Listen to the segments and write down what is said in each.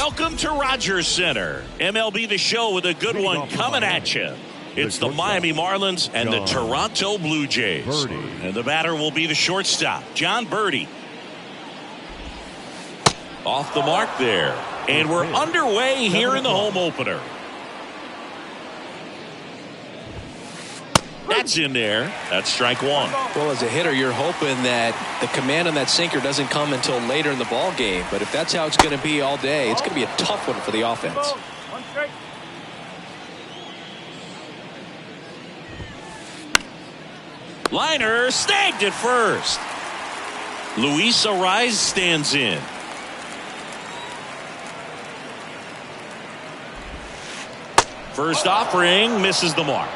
Welcome to Rogers Center. MLB The Show with a good one coming at you. It's the Miami Marlins and the Toronto Blue Jays. And the batter will be the shortstop, John Birdie. Off the mark there. And we're underway here in the home opener. That's in there. That's strike one. Well, as a hitter, you're hoping that the command on that sinker doesn't come until later in the ball game. But if that's how it's going to be all day, it's going to be a tough one for the offense. Liner snagged at first. Luis Ariz stands in. First offering misses the mark.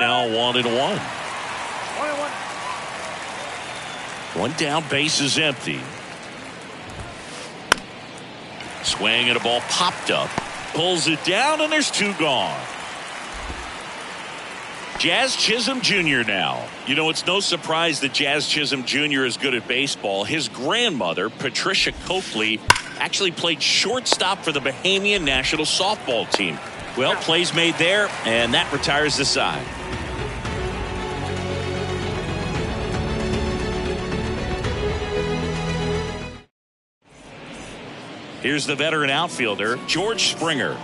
Now 1-1. One down, base is empty. Swing and a ball popped up. Pulls it down and there's two gone. Jazz Chisholm Jr. now. You know, it's no surprise that Jazz Chisholm Jr. is good at baseball. His grandmother, Patricia Coakley, actually played shortstop for the Bahamian national softball team. Well, plays made there, and that retires the side. Here's the veteran outfielder, George Springer.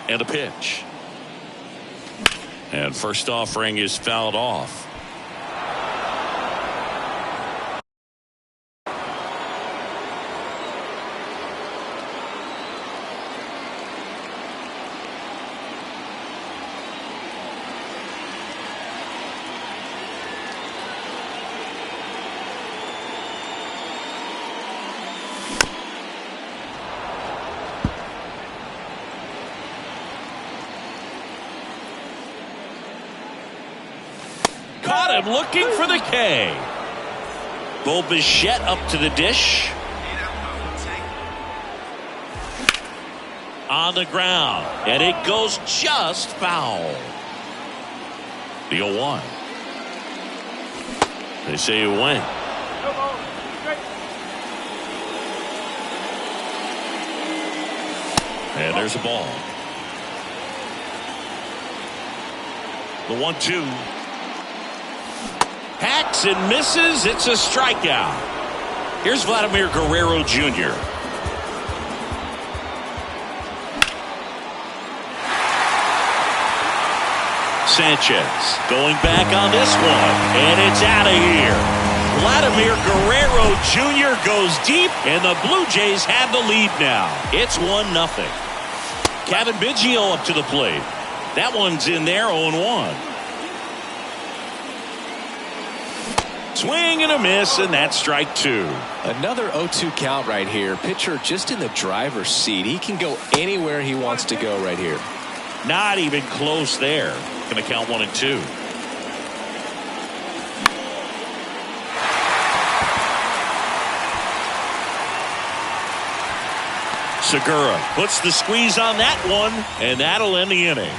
And a pitch. And first offering is fouled off. Caught him looking for the K. Bo Bichette up to the dish. On the ground. And it goes just foul. The 0-1. They say it went. And there's a ball. The 1-2. Hacks and misses. It's a strikeout. Here's Vladimir Guerrero Jr. Sanchez going back on this one. And it's out of here. Vladimir Guerrero Jr. goes deep, and the Blue Jays have the lead now. It's 1-0. Kevin Biggio up to the plate. That one's in there, 0-1. Swing and a miss, and that's strike two. Another 0-2 count right here. Pitcher just in the driver's seat. He can go anywhere he wants to go right here. Not even close there. Going to count 1 and 2. Segura puts the squeeze on that one, and that'll end the inning.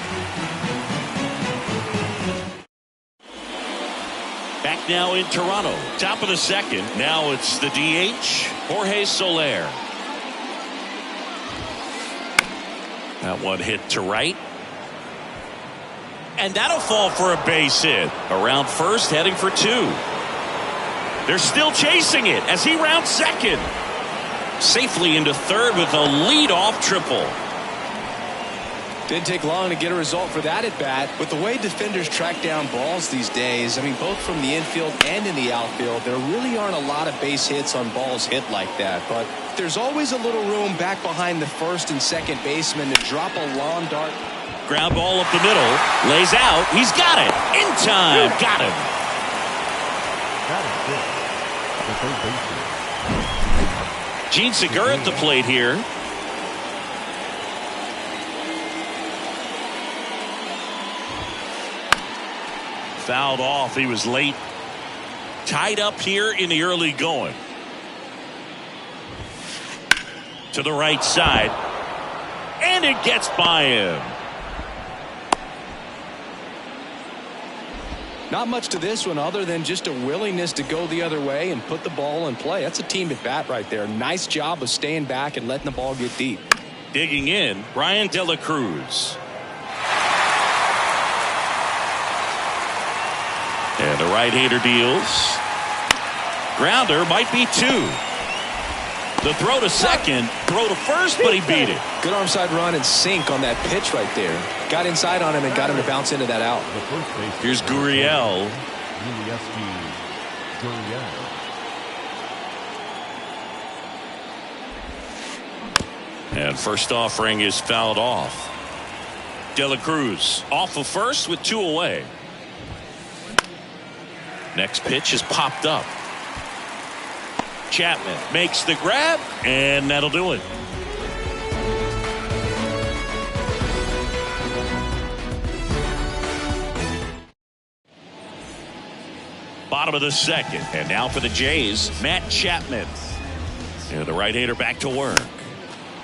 Back now in Toronto, top of the second. Now it's the DH, Jorge Soler. That one hit to right. And that'll fall for a base hit. Around first, heading for 2. They're still chasing it as he rounds second. Safely into third with a leadoff triple. Didn't take long to get a result for that at bat. With the way defenders track down balls these days, I mean, both from the infield and in the outfield, there really aren't a lot of base hits on balls hit like that. But there's always a little room back behind the first and second baseman to drop a lawn dart. Ground ball up the middle. Lays out. He's got it. In time. Got him. Gene Segura at the plate here. Fouled off. He was late. Tied up here in the early going. To the right side. And it gets by him. Not much to this one other than just a willingness to go the other way and put the ball in play. That's a team at bat right there. Nice job of staying back and letting the ball get deep. Digging in, Brian De La Cruz. And the right-hander deals. Grounder might be 2. The throw to second, throw to first, but he beat it. Good onside run and sink on that pitch right there. Got inside on him and got him to bounce into that out. Here's Gurriel. And first offering is fouled off. De La Cruz off of first with 2 away. Next pitch is popped up. Chapman makes the grab, and that'll do it. Bottom of the second, and now for the Jays, Matt Chapman. And the right-hander back to work.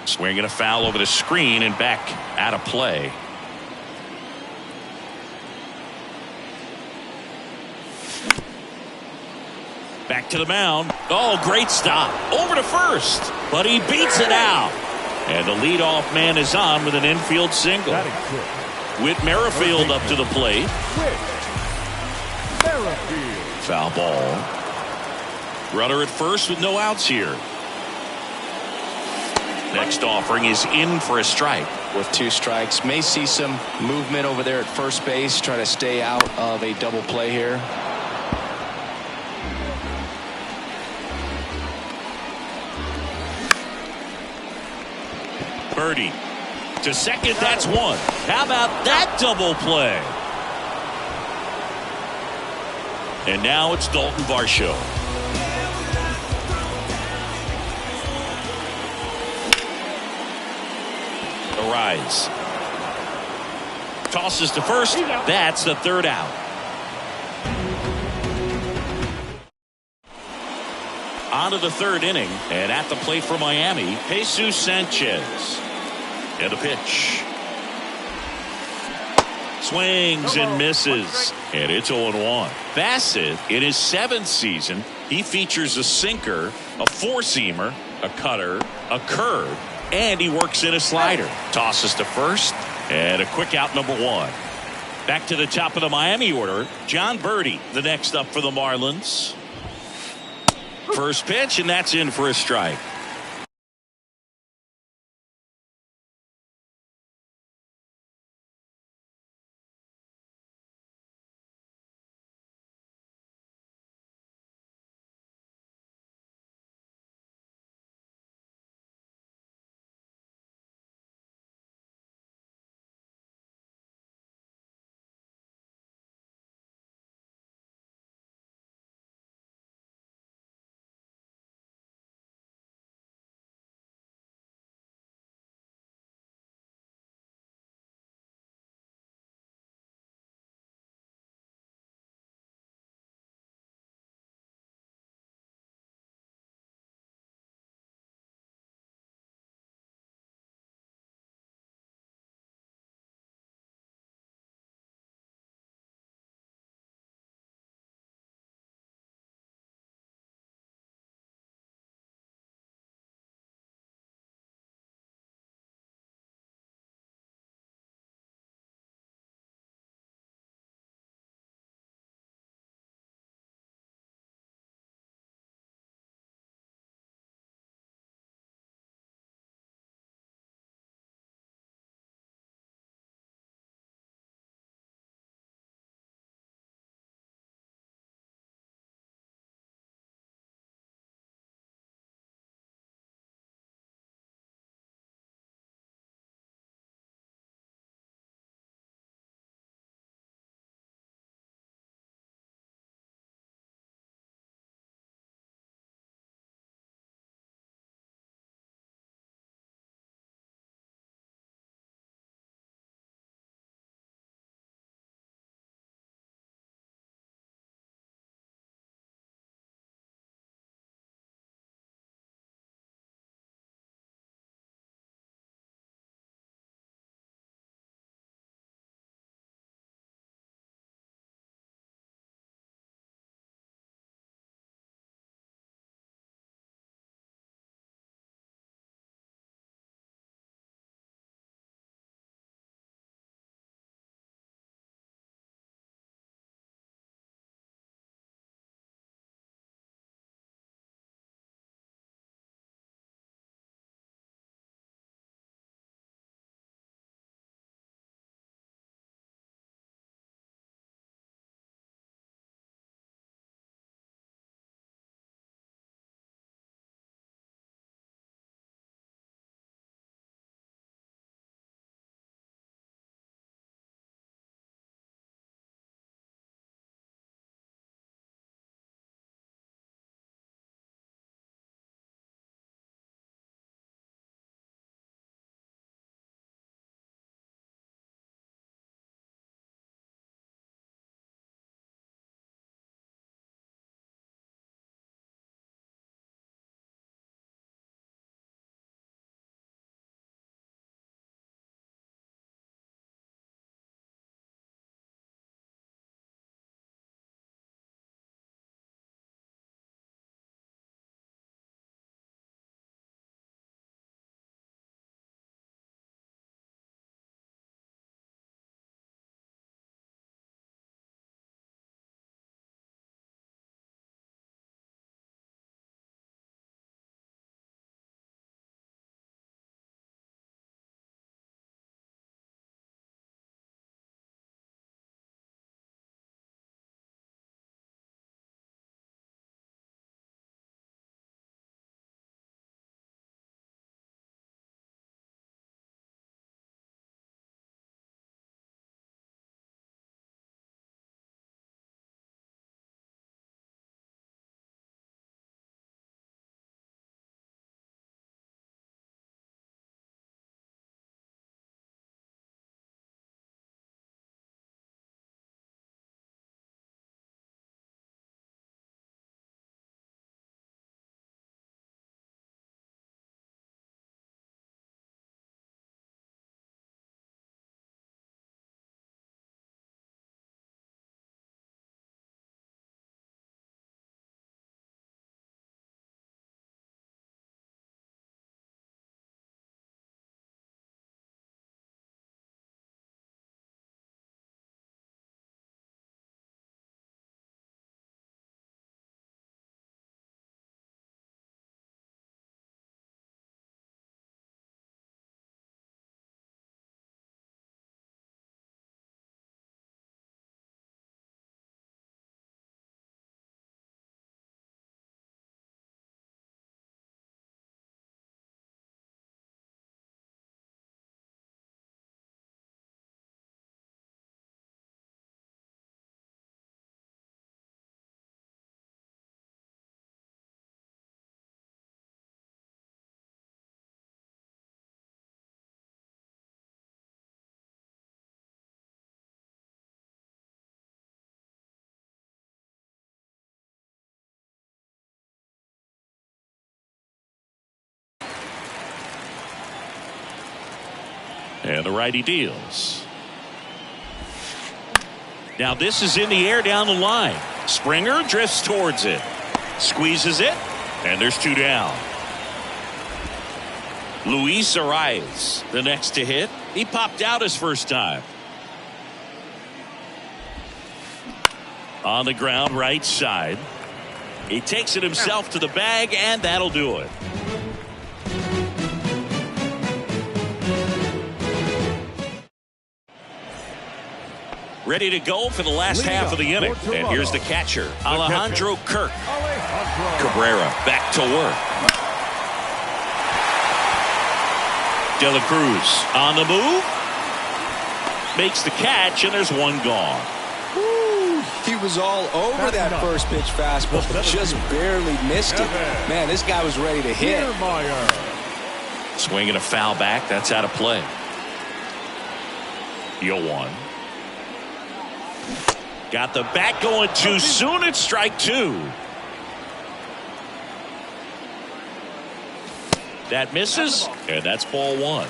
Swinging a foul over the screen and back out of play. Back to the mound. Oh, great stop. Over to first. But he beats it out. And the leadoff man is on with an infield single. Whit Merrifield up to the plate. Foul ball. Runner at first with no outs here. Next offering is in for a strike. With 2 strikes. May see some movement over there at first base. Try to stay out of a double play here. Birdie to second, that's 1. How about that double play? And now it's Dalton Varsho. The rise. Tosses to first. That's the 3rd out. On to the 3rd inning, and at the plate for Miami, Jesus Sanchez. And a pitch. Swings and misses. And it's 0-1. Bassett, in his 7th season, he features a sinker, a 4-seamer, a cutter, a curve, and he works in a slider. Tosses to first, and a quick out, number 1. Back to the top of the Miami order, John Birdie, the next up for the Marlins. First pitch, and that's in for a strike. And the righty deals. Now this is in the air down the line. Springer drifts towards it. Squeezes it. And there's 2 down. Luis Arias, the next to hit. He popped out his first time. On the ground, right side. He takes it himself to the bag, and that'll do it. Ready to go for the last half of the inning. And here's the catcher, Alejandro Kirk. Cabrera back to work. De La Cruz on the move. Makes the catch, and there's 1 gone. He was all over that first pitch fastball, just barely missed it. Man, this guy was ready to hit. Swinging a foul back. That's out of play. 0-1. Got the bat going too soon. It's strike 2. That misses, and that's ball 1.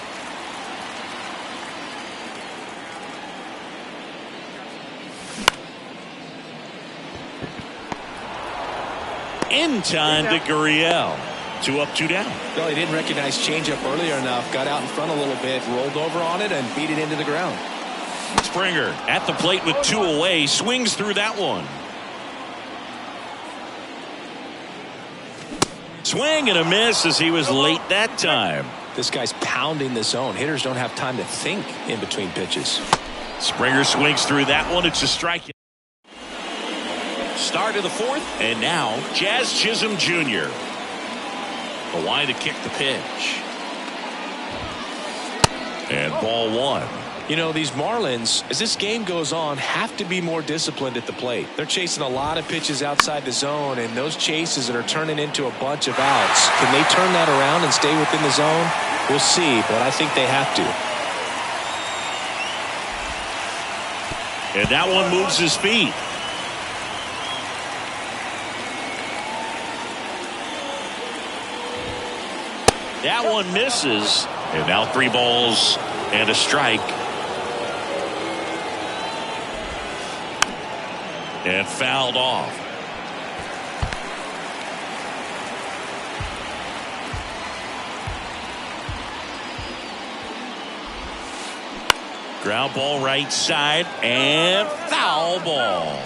In time to Gurriel. 2 up, 2 down. Well, he didn't recognize changeup earlier enough. Got out in front a little bit, rolled over on it, and beat it into the ground. Springer at the plate with 2 away. Swings through that one. Swing and a miss as he was late that time. This guy's pounding the zone. Hitters don't have time to think in between pitches. Springer swings through that one. It's a strike. Start of the 4th, and now Jazz Chisholm Jr. The line to kick the pitch. And ball 1. You know, these Marlins, as this game goes on, have to be more disciplined at the plate. They're chasing a lot of pitches outside the zone, and those chases that are turning into a bunch of outs. Can they turn that around and stay within the zone? We'll see, but I think they have to. And that one moves his feet. That one misses. And now 3 balls and a strike. And fouled off. Ground ball right side and foul ball.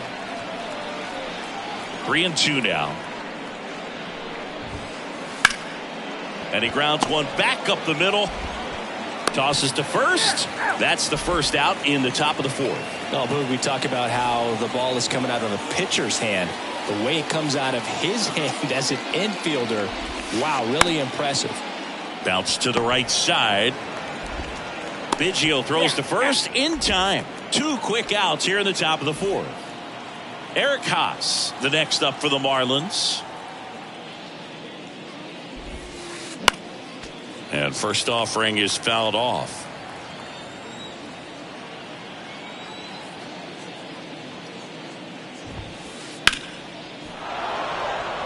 3-2 now. And he grounds one back up the middle. Tosses to first. That's the first out in the top of the 4th. Oh, Boog, we talk about how the ball is coming out of the pitcher's hand. The way it comes out of his hand as an infielder. Wow, really impressive. Bounce to the right side. Biggio throws to first in time. 2 quick outs here in the top of the 4th. Eric Haas, the next up for the Marlins. And first offering is fouled off.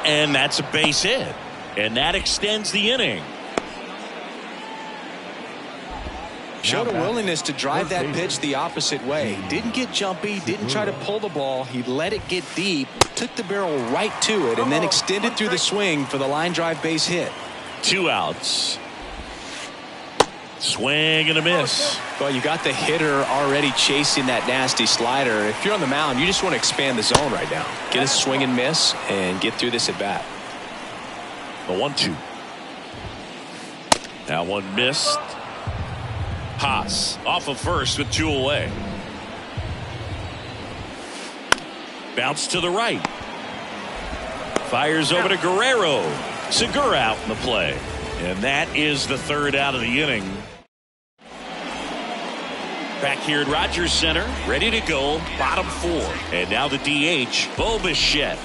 And that's a base hit. And that extends the inning. Showed a willingness to drive that pitch the opposite way. Didn't get jumpy, didn't try to pull the ball. He let it get deep, took the barrel right to it, and then extended through the swing for the line drive base hit. 2 outs. Swing and a miss. Well, you got the hitter already chasing that nasty slider. If you're on the mound, you just want to expand the zone right now. Get a swing and miss and get through this at bat. The 1-2. That one missed. Haas off of first with 2 away. Bounce to the right. Fires over to Guerrero. Segura out in the play. And that is the 3rd out of the inning. Back here at Rogers Center, ready to go, bottom 4. And now the DH, Bo Bichette.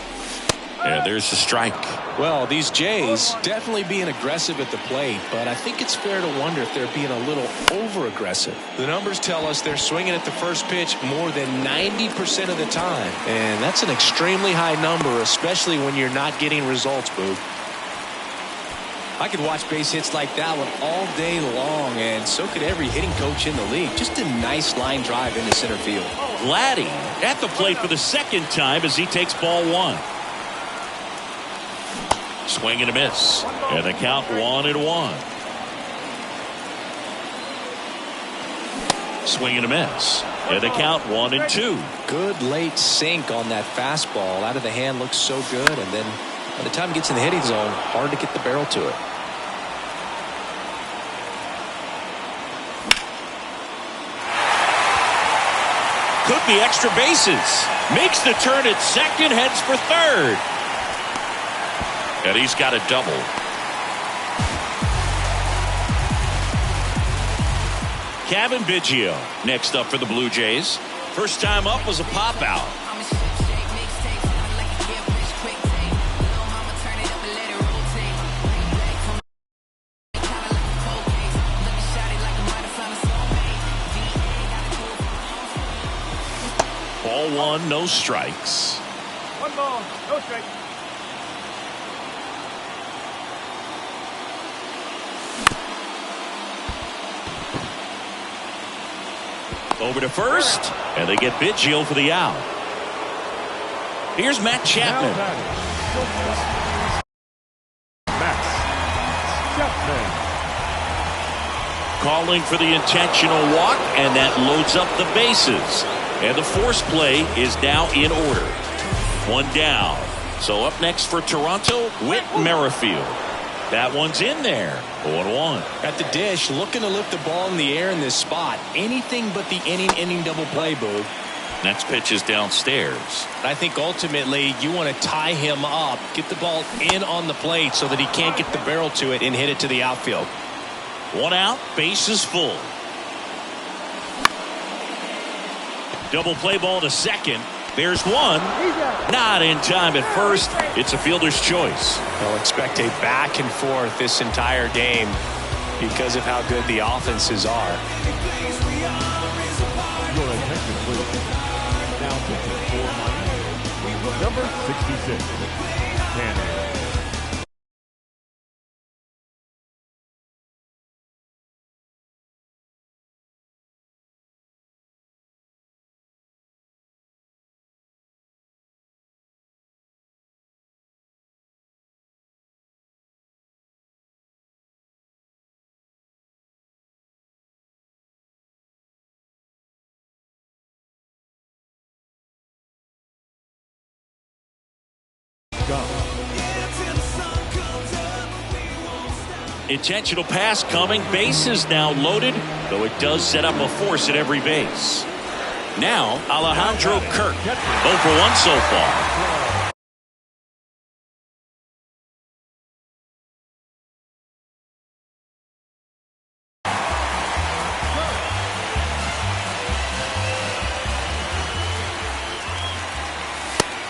And there's the strike. Well, these Jays definitely being aggressive at the plate, but I think it's fair to wonder if they're being a little over-aggressive. The numbers tell us they're swinging at the first pitch more than 90% of the time. And that's an extremely high number, especially when you're not getting results, Boog. I could watch base hits like that one all day long, and so could every hitting coach in the league. Just a nice line drive into center field. Vladdy at the plate for the second time as he takes ball one. Swing and a miss. And the count 1-1. Swing and a miss. And the count 1-2. Good late sink on that fastball. Out of the hand, looks so good, and then by the time it gets in the hitting zone, hard to get the barrel to it. Could be extra bases. Makes the turn at second, heads for third. And he's got a double. Kevin Biggio next up for the Blue Jays. First time up was a pop out. Ball one, no strikes. 1 ball, no strikes. Over to first, and they get Biggio for the out. Here's Matt Chapman. Calling for the intentional walk, and that loads up the bases. And the force play is now in order. One down. So up next for Toronto, Whit Merrifield. That one's in there. 0-1. At the dish, looking to lift the ball in the air in this spot. Anything but the inning double play, Boog. Next pitch is downstairs. I think ultimately you want to tie him up, get the ball in on the plate so that he can't get the barrel to it and hit it to the outfield. One out, base is full. Double play ball to second. There's one. Not in time at first. It's a fielder's choice. They'll expect a back and forth this entire game because of how good the offenses are. Your attention, please. Now pitching for number 66, Tanner. Intentional pass coming. Base is now loaded, though it does set up a force at every base. Now Alejandro Kirk, 0 for 1 so far.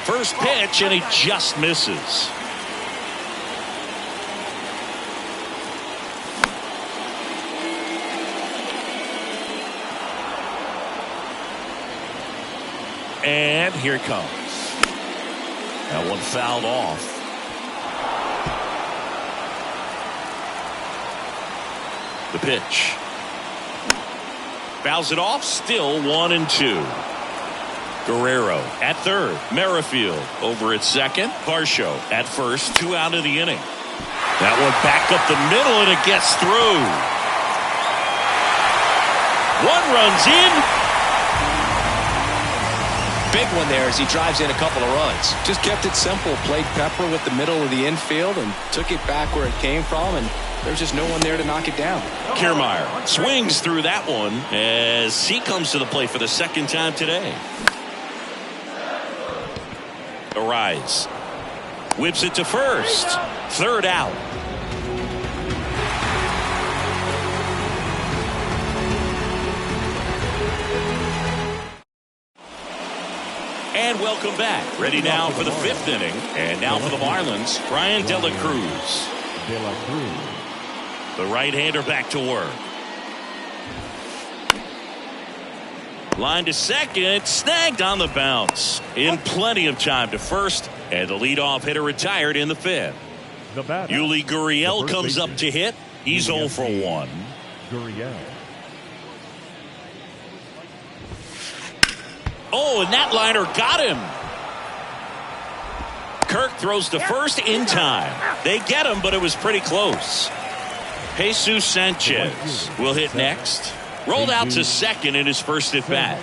First pitch, and he just misses. And here it comes. That one fouled off. The pitch. Fouls it off. Still 1-2. Guerrero at third. Merrifield over at second. Varsho at first. 2 out of the inning. That one back up the middle, and it gets through. One runs in. Big one there as he drives in a couple of runs. Just kept it simple. Played pepper with the middle of the infield and took it back where it came from, and there's just no one there to knock it down. Kiermaier swings through that one as he comes to the plate for the second time today. Arise. Whips it to first. Third out. And welcome back. Ready now for the 5th inning. And now for the Marlins, Brian De La Cruz. The right-hander back to work. Line to second, snagged on the bounce. In plenty of time to first, and the leadoff hitter retired in the 5th. The batter. Yuli Gurriel The comes up baseman. to hit. He's 0 for 1. Gurriel. Oh, and that liner got him. Kirk throws to first in time. They get him, but it was pretty close. Jesus Sanchez will hit next. Rolled out to second in his first at bat.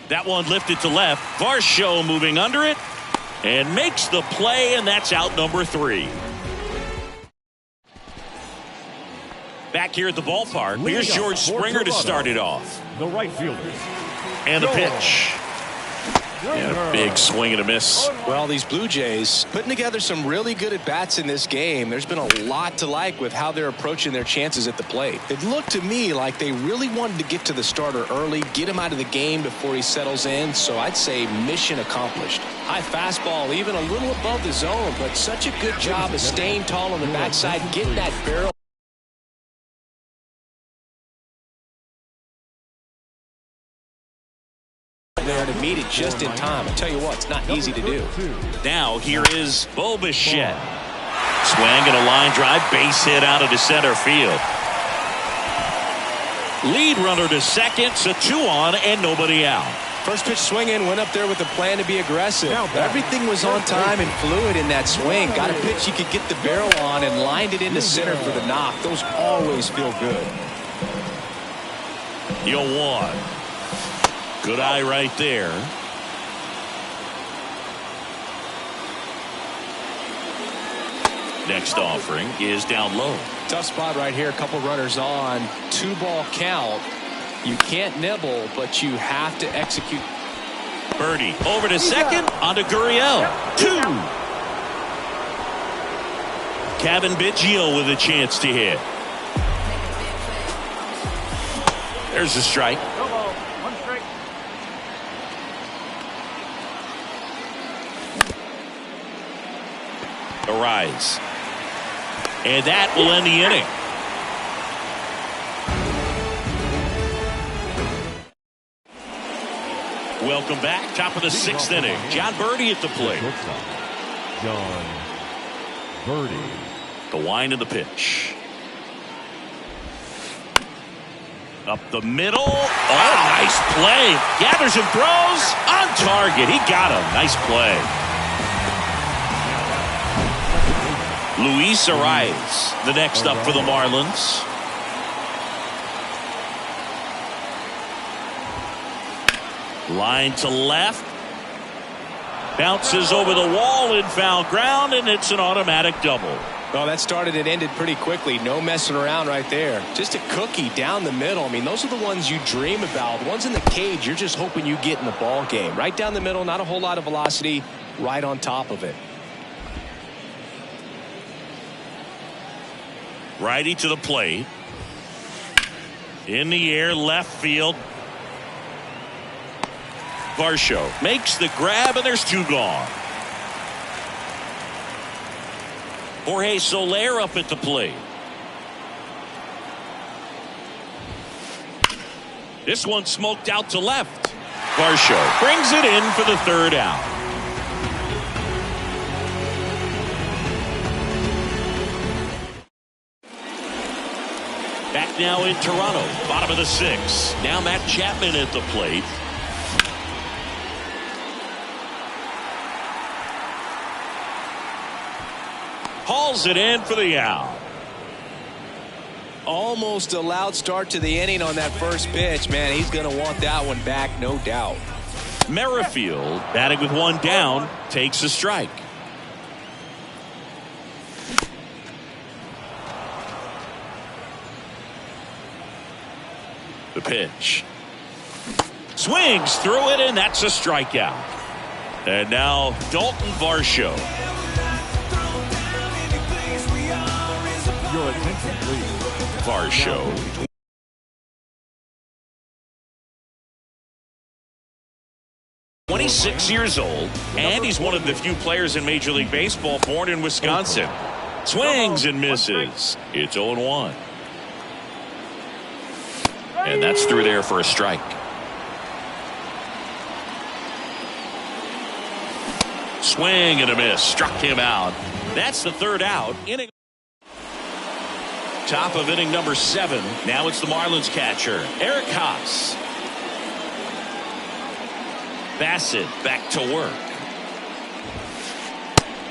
That one lifted to left. Varsho moving under it and makes the play, and that's out number 3. Back here at the ballpark, here's George Springer to start it off. The right fielder. And the pitch. And a big swing and a miss. Well, these Blue Jays putting together some really good at-bats in this game. There's been a lot to like with how they're approaching their chances at the plate. It looked to me like they really wanted to get to the starter early, get him out of the game before he settles in. So I'd say mission accomplished. High fastball, even a little above the zone, but such a good job of staying tall on the backside, getting that barrel there to meet it just in time. I tell you what, it's not easy to do. Now here is Bo Bichette. Swing and a line drive, base hit out into center field. Lead runner to second, so 2 on and nobody out. First pitch swing in, went up there with a plan to be aggressive. Everything was on time and fluid in that swing. Got a pitch he could get the barrel on and lined it into center for the knock. Those always feel good. 0-1. Good eye right there. Next offering is down low. Tough spot right here. A couple runners on. 2-ball count. You can't nibble, but you have to execute. Birdie over to second, onto Gurriel. 2. Kevin Biggio with a chance to hit. There's a strike. A rise. And that will end the inning. Welcome back. Top of the 6th inning. John Birdie at the plate. John Birdie. The wind of the pitch. Up the middle. Oh, nice play. Gathers and throws. On target. He got him. Nice play. Luis Arias, the next up for the Marlins. Line to left. Bounces over the wall in foul ground, and it's an automatic double. Well, that started and ended pretty quickly. No messing around right there. Just a cookie down the middle. I mean, those are the ones you dream about. The ones in the cage, you're just hoping you get in the ball game. Right down the middle, not a whole lot of velocity, right on top of it. Righty to the plate. In the air, left field. Varsho makes the grab, and there's 2 gone. Jorge Soler up at the plate. This one smoked out to left. Varsho brings it in for the 3rd out. Back now in Toronto, bottom of the 6th. Now Matt Chapman at the plate. Hauls it in for the out. Almost a loud start to the inning on that first pitch. Man, he's going to want that one back, no doubt. Merrifield, batting with 1 down, takes a strike. The pitch. Swings through it, and that's a strikeout. And now Dalton Varsho. Your attention, please. Varsho. 26 years old, and he's one of the few players in Major League Baseball born in Wisconsin. Swings and misses. It's 0-1. And that's through there for a strike. swing and a miss. Struck him out. That's the third out. Top of inning number 7. Now it's the Marlins catcher, Eric Haas. Bassett back to work.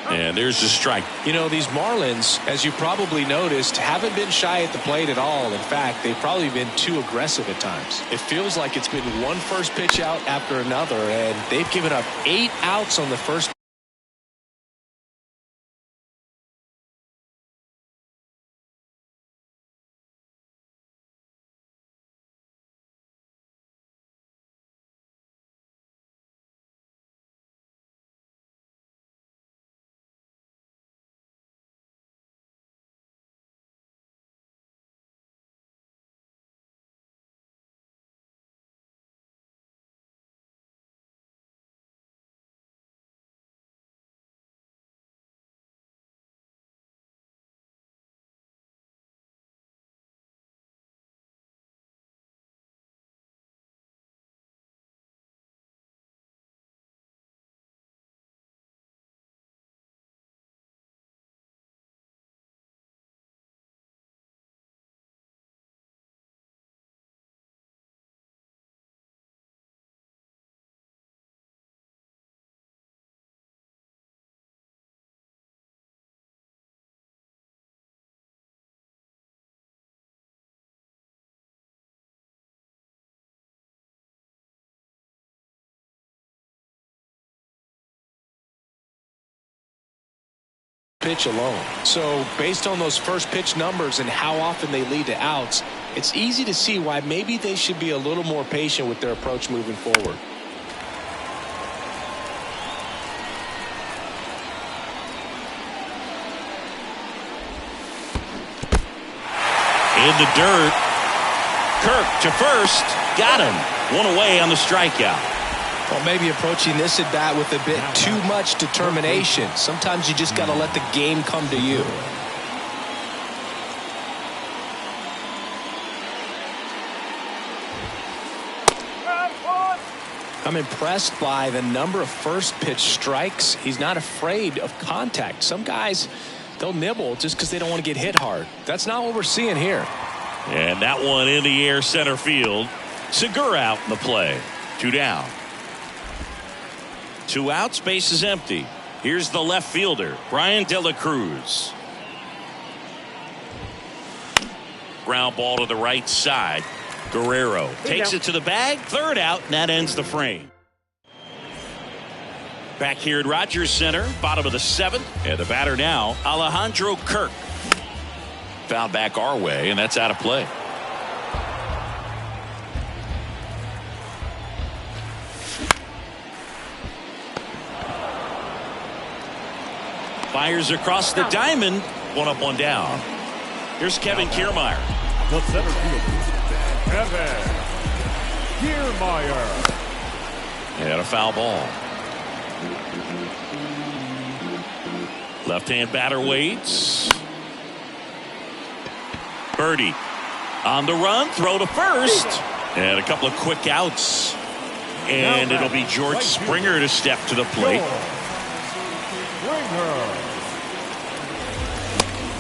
And there's the strike. You know, these Marlins, as you probably noticed, haven't been shy at the plate at all. In fact, they've probably been too aggressive at times. It feels like it's been one first pitch out after another, and they've given up 8 outs on the first. Pitch alone. So based on those first pitch numbers and how often they lead to outs, it's easy to see why maybe they should be a little more patient with their approach moving forward. In the dirt. Kirk to first. Got him. One away on the strikeout. Well, maybe approaching this at bat with a bit too much determination. Sometimes you just got to let the game come to you. I'm impressed by the number of first pitch strikes. He's not afraid of contact. Some guys, they'll nibble just because they don't want to get hit hard. That's not what we're seeing here. And that one in the air center field. Segura out in the play. 2 down. 2 outs, base is empty. Here's the left fielder, Brian De La Cruz. Ground ball to the right side. Guerrero takes it to the bag. 3rd out, and that ends the frame. Back here at Rogers Center, bottom of the 7th. And the batter now, Alejandro Kirk. Foul back our way, and that's out of play. Fires across the diamond. 1 up, 1 down. Here's Kevin Kiermaier. The center fielder, Kevin Kiermaier. And a foul ball. Left-hand batter waits. Birdie on the run. Throw to first. And a couple of quick outs. And it'll be George Springer to step to the plate.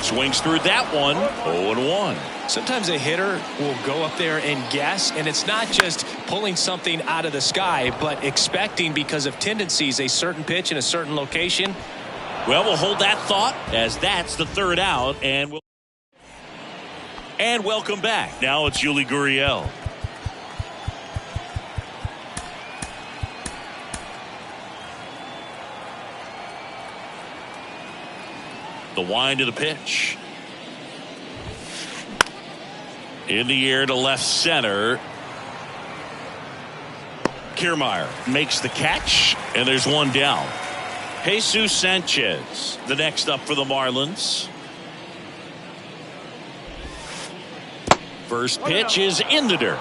Swings through that one. 0-1. Sometimes a hitter will go up there and guess, and it's not just pulling something out of the sky, but expecting, because of tendencies, a certain pitch in a certain location. Well, we'll hold that thought, as that's the 3rd out, and welcome back. Now it's Yuli Gurriel. The wind of the pitch. In the air to left center. Kiermaier makes the catch, and there's 1 down. Jesus Sanchez, the next up for the Marlins. First pitch is in the dirt.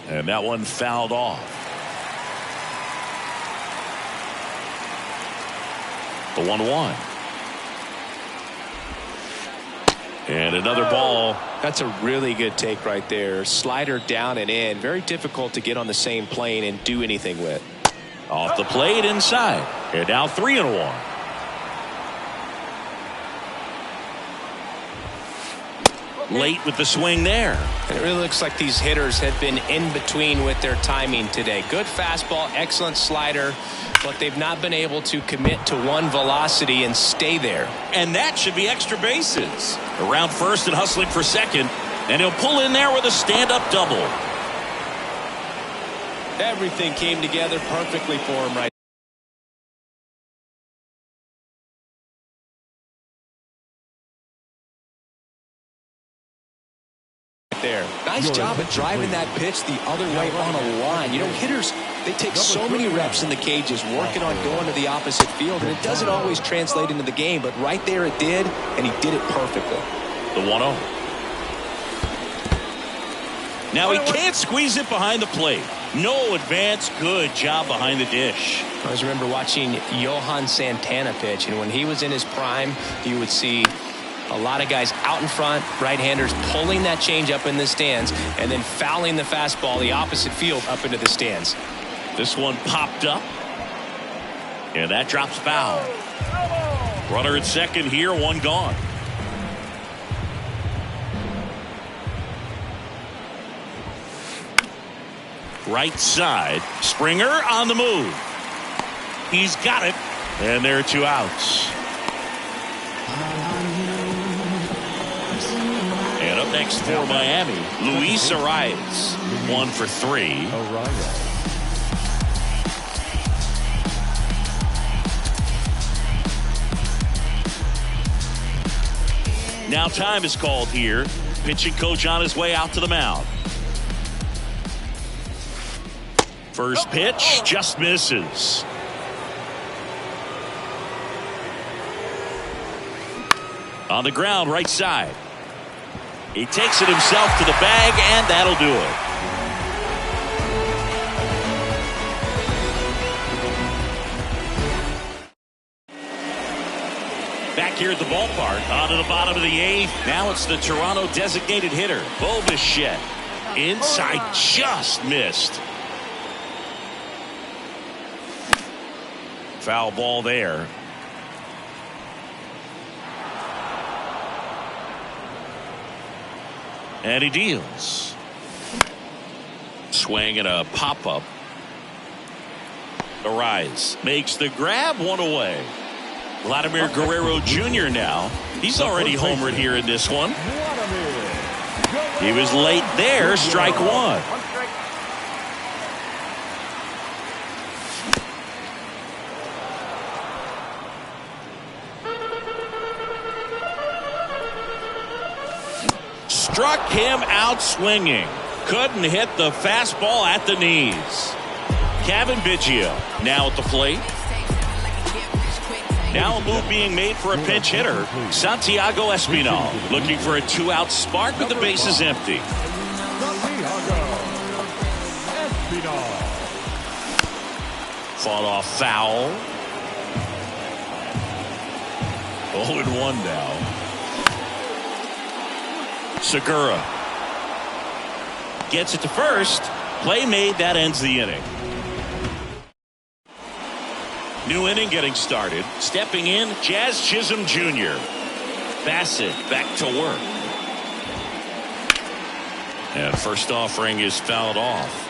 And that one fouled off. The 1-1. And another ball. That's a really good take right there. Slider down and in. Very difficult to get on the same plane and do anything with. Off the plate inside. And now 3-1. Late with the swing there. And it really looks like these hitters have been in between with their timing today. Good fastball, excellent slider, but they've not been able to commit to one velocity and stay there. And that should be extra bases. Around first and hustling for second. And he'll pull in there with a stand-up double. Everything came together perfectly for him right there. Nice job at driving that pitch the other way on a line. You know, hitters, they take so many reps in the cages working on going to the opposite field, and it doesn't always translate into the game, but right there it did, and he did it perfectly. The 1-0. Now he can't squeeze it behind the plate. No advance. Good job behind the dish. I always remember watching Johan Santana pitch, and when he was in his prime, you would see a lot of guys out in front, right-handers pulling that change up in the stands and then fouling the fastball the opposite field up into the stands. This one popped up. And that drops foul. Runner at second here, one gone. Right side. Springer on the move. He's got it. And there are two outs. And up next for Miami, Luis Arias. 1 for 3. Now time is called here. Pitching coach on his way out to the mound. First pitch just misses. On the ground, right side. He takes it himself to the bag, and that'll do it. Back here at the ballpark, on to the bottom of the 8th. Now it's the Toronto designated hitter, Bo Bichette. Inside, just missed. Foul ball there. And he deals. Swing and a pop-up. Arias makes the grab, one away. Vladimir Guerrero Jr. now. He's already homered here in this one. He was late there, strike one. Struck him out swinging. Couldn't hit the fastball at the knees. Kevin Biggio now at the plate. Now a move being made for a pinch hitter, Santiago Espinal, looking for a 2-out spark with the bases empty. Fought off foul. 0-1 now. Segura gets it to first. Play made, that ends the inning. New inning getting started. Stepping in, Jazz Chisholm Jr. Bassett back to work. And first offering is fouled off.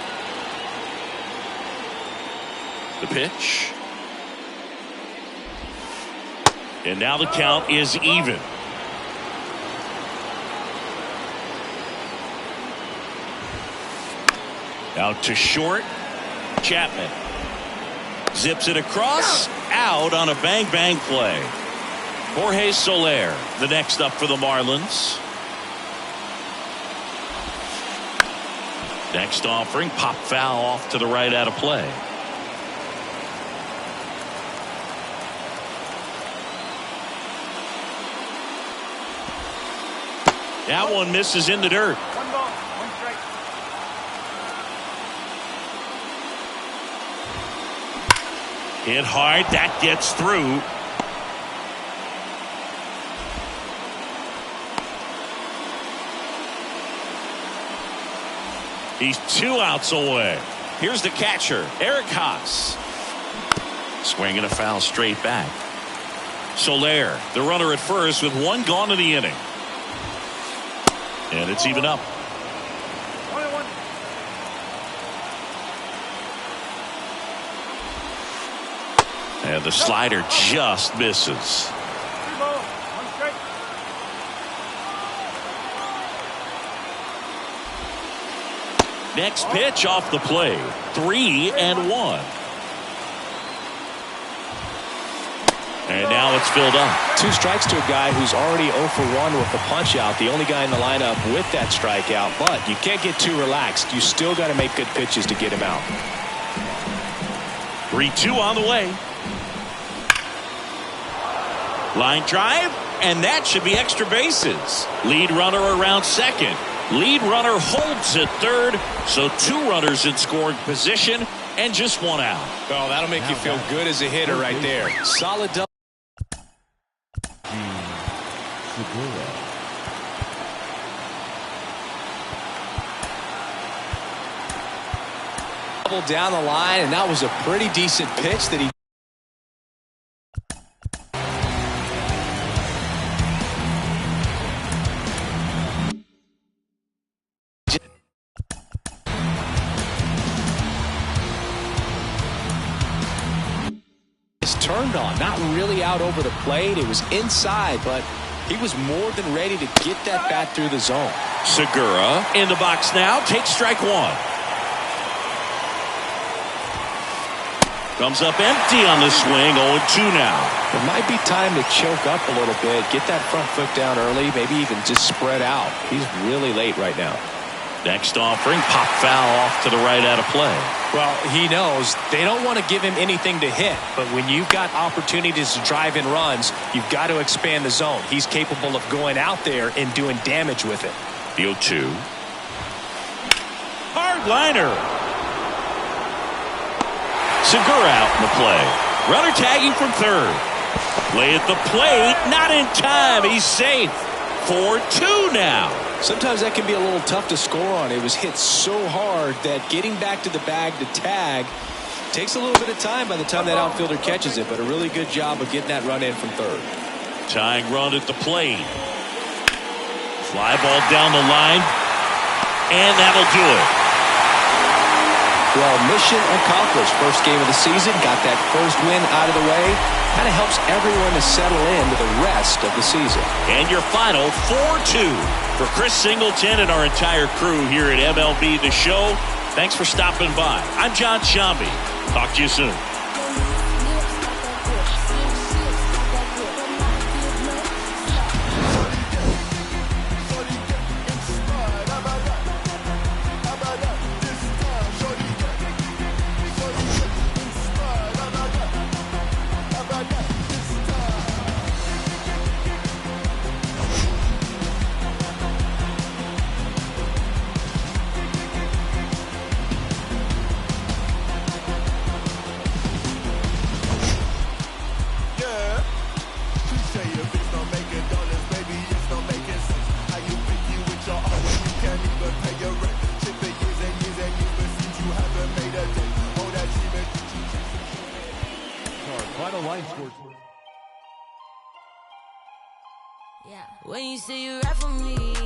The pitch. And now the count is even. Out to short. Chapman zips it across, out on a bang-bang play. Jorge Soler, the next up for the Marlins. Next offering, pop foul off to the right out of play. That one misses in the dirt. Hit hard, that gets through. He's 2 outs away. Here's the catcher, Eric Haas. Swing and a foul straight back. Soler, the runner at first with 1 gone in the inning. And it's even up. And the slider just misses. Next pitch off the plate. 3-1. And now it's filled up. 2 strikes to a guy who's already 0 for 1 with the punch out. The only guy in the lineup with that strikeout. But you can't get too relaxed. You still got to make good pitches to get him out. 3-2 on the way. Line drive, and that should be extra bases. Lead runner around second. Lead runner holds at third, so 2 runners in scoring position and just 1 out. Oh, that'll make you feel good as a hitter right there. Solid double. Double down the line, and that was a pretty decent pitch that he turned on. Not really out over the plate. It was inside, but he was more than ready to get that bat through the zone. Segura in the box now. Takes strike 1. Comes up empty on the swing. 0-2 now. It might be time to choke up a little bit. Get that front foot down early. Maybe even just spread out. He's really late right now. Next offering, pop foul off to the right out of play. Well, he knows they don't want to give him anything to hit, but when you've got opportunities to drive in runs, you've got to expand the zone. He's capable of going out there and doing damage with it. The 0-2. Hard liner. Segura out in the play. Runner tagging from third. Play at the plate, not in time. He's safe. 4-2 now. Sometimes that can be a little tough to score on. It was hit so hard that getting back to the bag to tag takes a little bit of time by the time that outfielder catches it, but a really good job of getting that run in from third. Tying run at the plate. Fly ball down the line, and that'll do it. Well, mission accomplished. First game of the season, got that first win out of the way. Kind of helps everyone to settle into the rest of the season. And your final 4-2 for Chris Singleton and our entire crew here at MLB The Show. Thanks for stopping by. I'm John Shambi. Talk to you soon. Yeah. When you say you rap for me.